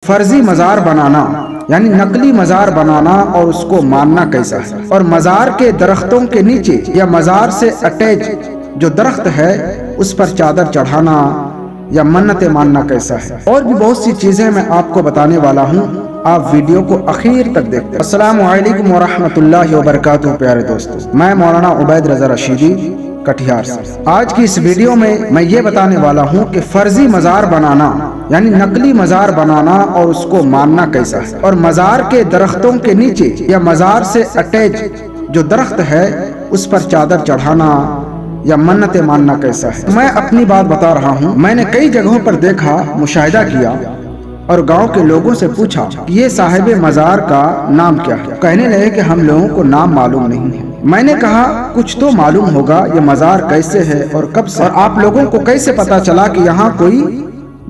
فرضی مزار بنانا یعنی نقلی مزار بنانا اور اس کو ماننا کیسا ہے، اور مزار کے درختوں کے نیچے یا مزار سے اٹیچ جو درخت ہے اس پر چادر چڑھانا یا منتیں ماننا کیسا ہے، اور بھی بہت سی چیزیں میں آپ کو بتانے والا ہوں، آپ ویڈیو کو اخیر تک دیکھتے ہیں۔ السلام علیکم ورحمۃ اللہ وبرکاتہ۔ پیارے دوستو، میں مولانا عبید رضا رشیدی کٹھیار سے آج کی اس ویڈیو میں یہ بتانے والا ہوں کہ فرضی مزار بنانا یعنی نقلی مزار بنانا اور اس کو ماننا کیسا ہے، اور مزار کے درختوں کے نیچے یا مزار سے اٹیچ جو درخت ہے اس پر چادر چڑھانا یا منتیں ماننا کیسا ہے۔ میں اپنی بات بتا رہا ہوں، میں نے کئی جگہوں پر دیکھا، مشاہدہ کیا اور گاؤں کے لوگوں سے پوچھا کہ یہ صاحب مزار کا نام کیا ہے۔ کہنے لگے کہ ہم لوگوں کو نام معلوم نہیں ہے۔ میں نے کہا کچھ تو معلوم ہوگا، یہ مزار کیسے ہے اور کب سے، اور آپ لوگوں کو کیسے پتا چلا کہ یہاں کوئی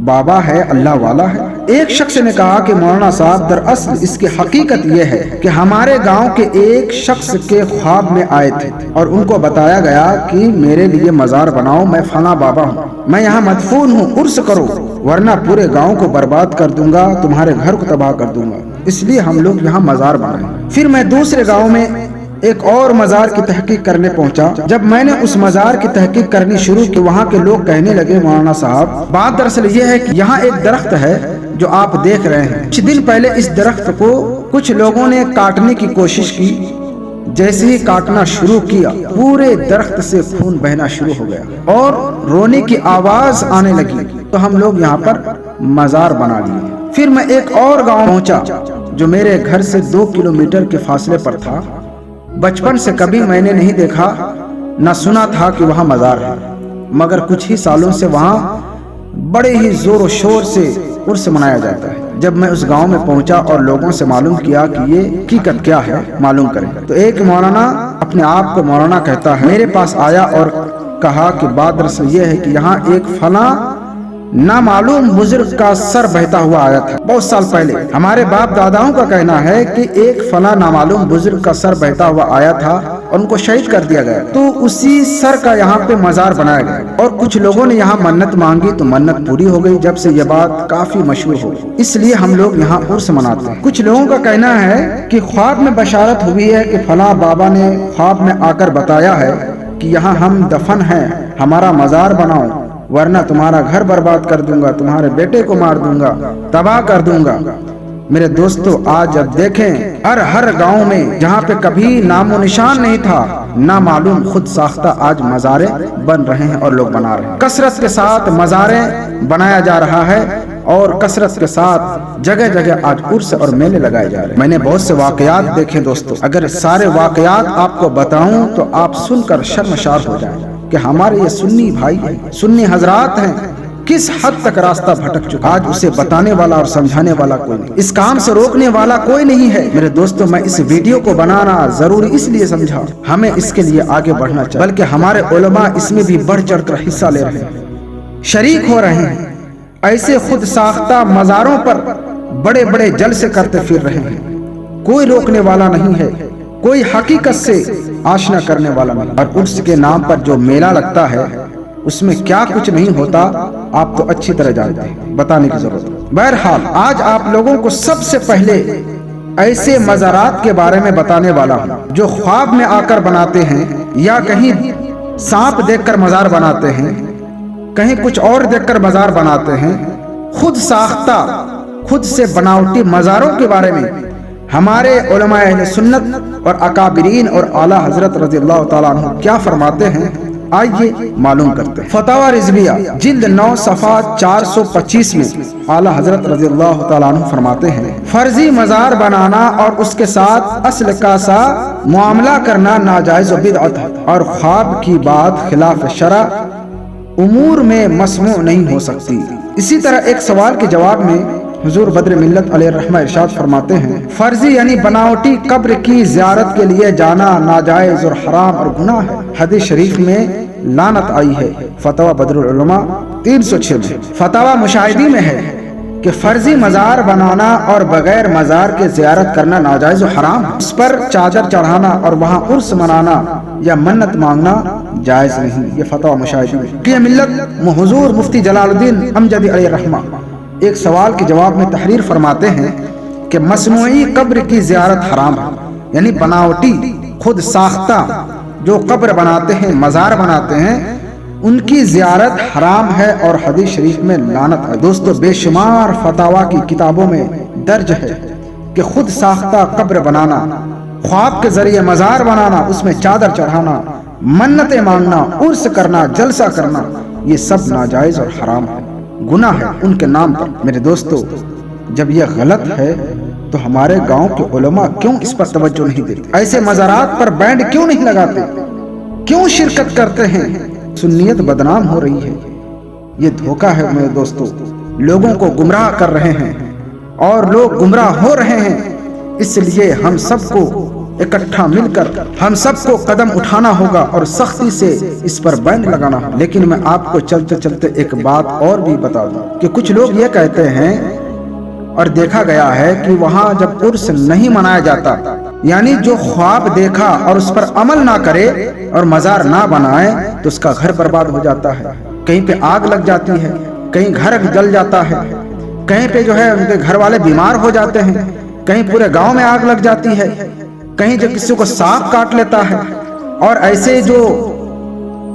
بابا ہے، اللہ والا ہے؟ ایک شخص نے کہا کہ مولانا صاحب، دراصل اس کی حقیقت یہ ہے کہ ہمارے گاؤں کے ایک شخص کے خواب میں آئے تھے اور ان کو بتایا گیا کہ میرے لیے مزار بناؤ، میں فلاں بابا ہوں، میں یہاں مدفون ہوں، عرس کرو ورنہ پورے گاؤں کو برباد کر دوں گا، تمہارے گھر کو تباہ کر دوں گا، اس لیے ہم لوگ یہاں مزار بنائیں۔ پھر میں دوسرے گاؤں میں ایک اور مزار کی تحقیق کرنے پہنچا۔ جب میں نے اس مزار کی تحقیق کرنی شروع کی، وہاں کے لوگ کہنے لگے مولانا صاحب، بات دراصل یہ ہے کہ یہاں ایک درخت ہے جو آپ دیکھ رہے ہیں، کچھ دن پہلے اس درخت کو کچھ لوگوں نے کاٹنے کی کوشش کی، جیسے ہی کاٹنا شروع کیا پورے درخت سے خون بہنا شروع ہو گیا اور رونے کی آواز آنے لگی، تو ہم لوگ یہاں پر مزار بنا لیے۔ پھر میں ایک اور گاؤں پہنچا جو میرے گھر سے 2 کلومیٹر کے فاصلے پر تھا۔ بچپن سے کبھی میں نے نہیں دیکھا نہ سنا تھا کہ وہاں مزار ہے، مگر کچھ ہی سالوں سے وہاں بڑے ہی زور و شور سے عرس منایا جاتا ہے۔ جب میں اس گاؤں میں پہنچا اور لوگوں سے معلوم کیا کہ یہ حقیقت کیا ہے معلوم کریں، تو ایک مولانا اپنے آپ کو مولانا کہتا ہے میرے پاس آیا اور کہا کہ بات دراصل یہ ہے کہ یہاں ایک فلاں نامعلوم بزرگ کا سر بہتا ہوا آیا تھا بہت سال پہلے۔ ہمارے باپ داداؤں کا کہنا ہے کہ ایک فلاں نامعلوم بزرگ کا سر بہتا ہوا آیا تھا اور ان کو شہید کر دیا گیا، تو اسی سر کا یہاں پہ مزار بنایا گیا، اور کچھ لوگوں نے یہاں منت مانگی تو منت پوری ہو گئی۔ جب سے یہ بات کافی مشہور ہو گئی، اس لیے ہم لوگ یہاں عرس مناتے ہیں۔ کچھ لوگوں کا کہنا ہے کہ خواب میں بشارت ہوئی ہے کہ فلاں بابا نے خواب میں آ کر بتایا ہے کہ یہاں ہم دفن ہیں، ہمارا مزار بناؤ ورنہ تمہارا گھر برباد کر دوں گا، تمہارے بیٹے کو مار دوں گا، تباہ کر دوں گا۔ میرے دوستو، آج اب دیکھیں ہر گاؤں میں جہاں پہ کبھی نام و نشان نہیں تھا، نامعلوم خود ساختہ آج مزاریں بن رہے ہیں اور لوگ بنا رہے ہیں۔ کثرت کے ساتھ مزاریں بنایا جا رہا ہے اور کثرت کے ساتھ جگہ جگہ آج عرس اور میلے لگائے جا رہے ہیں۔ میں نے بہت سے واقعات دیکھے دوستو، اگر سارے واقعات آپ کو بتاؤں تو آپ سن کر شرمشار ہو جائیں کہ ہمارے یہ سنی بھائی ہیں، سنی حضرات ہیں، کس حد تک راستہ بھٹک چکا۔ آج اسے بتانے والا اور سمجھانے والا کوئی نہیں، اس کام سے روکنے والا کوئی نہیں ہے۔ میرے دوستو، میں اس ویڈیو کو بنانا ضروری اس لیے سمجھا، ہمیں اس کے لیے آگے بڑھنا چاہیے، بلکہ ہمارے علماء اس میں بھی بڑھ چڑھ کر حصہ لے رہے ہیں، شریک ہو رہے ہیں، ایسے خود ساختہ مزاروں پر بڑے بڑے جلسے کرتے پھر رہے ہیں، کوئی روکنے والا نہیں ہے، کوئی حقیقت سے آشنا کرنے والا نہیں۔ اور عرس کے نام پر جو میلہ لگتا ہے اس میں کیا کچھ نہیں ہوتا آپ تو اچھی طرح جانتے ہیں، بتانے کی ضرورت ہے۔ بہرحال آج آپ لوگوں کو سب سے پہلے ایسے مزارات کے بارے میں بتانے والا ہوں جو خواب میں آ کر بناتے ہیں، یا کہیں سانپ دیکھ کر مزار بناتے ہیں، کہیں کچھ اور دیکھ کر مزار بناتے ہیں۔ خود ساختہ، خود سے بناوٹی مزاروں کے بارے میں ہمارے علماء اہل سنت اور اکابرین اور اعلیٰ حضرت رضی اللہ تعالیٰ عنہ کیا فرماتے ہیں، آئیے معلوم کرتے ہیں۔ فتاوی رضویہ جلد 9 صفحہ 425 میں اعلیٰ حضرت رضی اللہ تعالیٰ عنہ فرماتے ہیں، فرضی مزار بنانا اور اس کے ساتھ اصل کا سا معاملہ کرنا ناجائز و بدعت ہے، اور خواب کی بات خلاف شرع امور میں مسموع نہیں ہو سکتی۔ اسی طرح ایک سوال کے جواب میں حضور بدر ملت علیہ الرحمہ ارشاد فرماتے ہیں، فرضی یعنی بناوٹی قبر کی زیارت کے لیے جانا ناجائز اور حرام اور گناہ ہے۔ حدیث شریف میں لعنت آئی ہے، فتویٰ بدر العلماء 306 میں۔ فتویٰ مشاہدی میں ہے کہ فرضی مزار بنانا اور بغیر مزار کے زیارت کرنا ناجائز و حرام ہے، اس پر چادر چڑھانا اور وہاں عرس منانا یا منت مانگنا جائز نہیں۔ یہ فتویٰ مشاہدی میں کہ ملت حضور مفتی جلال الدین امجدی علیہ الرحمہ ایک سوال کے جواب میں تحریر فرماتے ہیں کہ مصنوعی قبر کی زیارت حرام ہے، یعنی بناوٹی خود ساختہ جو قبر بناتے ہیں، مزار بناتے ہیں، ان کی زیارت حرام ہے اور حدیث شریف میں لعنت ہے۔ دوستو، بے شمار فتاوی کی کتابوں میں درج ہے کہ خود ساختہ قبر بنانا، خواب کے ذریعے مزار بنانا، اس میں چادر چڑھانا، منتیں مانگنا، عرس کرنا، جلسہ کرنا، یہ سب ناجائز اور حرام ہے، گناہ ہے ان کے نام پر۔ میرے دوستو، جب یہ غلط ہے تو ہمارے گاؤں کے علماء کیوں اس پر توجہ نہیں دیتے؟ ایسے مزارات پر بینڈ کیوں نہیں لگاتے؟ کیوں شرکت کرتے ہیں؟ سنیت بدنام ہو رہی ہے، یہ دھوکہ ہے میرے دوستو، لوگوں کو گمراہ کر رہے ہیں اور لوگ گمراہ ہو رہے ہیں۔ اس لیے ہم سب کو اکٹھا مل کر ہم سب کو قدم اٹھانا ہوگا اور سختی سے اس پر بینڈ لگانا ہوگا۔ لیکن میں آپ کو چلتے چلتے ایک بات اور بھی بتا دوں کہ کچھ لوگ یہ کہتے ہیں اور دیکھا گیا ہے کہ وہاں جب عرس نہیں منایا جاتا، یعنی جو خواب دیکھا اور اس پر عمل نہ کرے اور مزار نہ بنائے تو اس کا گھر برباد ہو جاتا ہے، کہیں پہ آگ لگ جاتی ہے، کہیں گھر جل جاتا ہے، کہیں پہ جو ہے ان کے گھر والے بیمار ہو جاتے ہیں، کہیں پورے گاؤں میں آگ لگ جاتی ہے، کہیں جو کسی کو سانپ کاٹ لیتا ہے، اور ایسے جو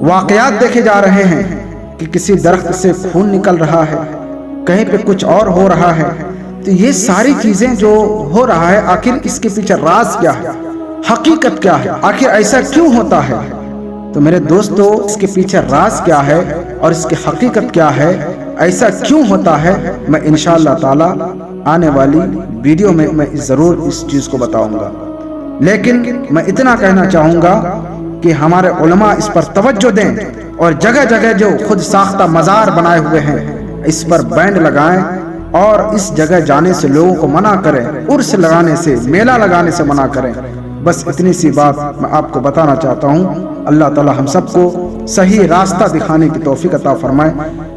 واقعات دیکھے جا رہے ہیں کہ کسی درخت سے خون نکل رہا ہے، کہیں پہ کچھ اور ہو رہا ہے۔ تو یہ ساری چیزیں جو ہو رہا ہے، آخر اس کے پیچھے راز کیا ہے، حقیقت کیا ہے، آخر ایسا کیوں ہوتا ہے؟ تو میرے دوستو، اس کے پیچھے راز کیا ہے اور اس کی حقیقت کیا ہے، ایسا کیوں ہوتا ہے، میں انشاءاللہ تعالی آنے والی ویڈیو میں ضرور اس چیز کو بتاؤں گا۔ لیکن میں اتنا کہنا چاہوں گا کہ ہمارے علماء اس پر توجہ دیں اور جگہ جگہ جو خود ساختہ مزار بنائے ہوئے ہیں اس پر بینڈ لگائیں اور اس جگہ جانے سے لوگوں کو منع کریں، عرس لگانے سے، میلہ لگانے سے منع کریں۔ بس اتنی سی بات میں آپ کو بتانا چاہتا ہوں۔ اللہ تعالی ہم سب کو صحیح راستہ دکھانے کی توفیق عطا فرمائے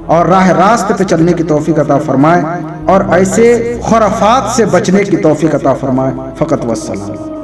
اور راہ راست پہ چلنے کی توفیق عطا فرمائے اور ایسے خرافات سے بچنے کی توفیق عطا فرمائے۔ فقط والسلام۔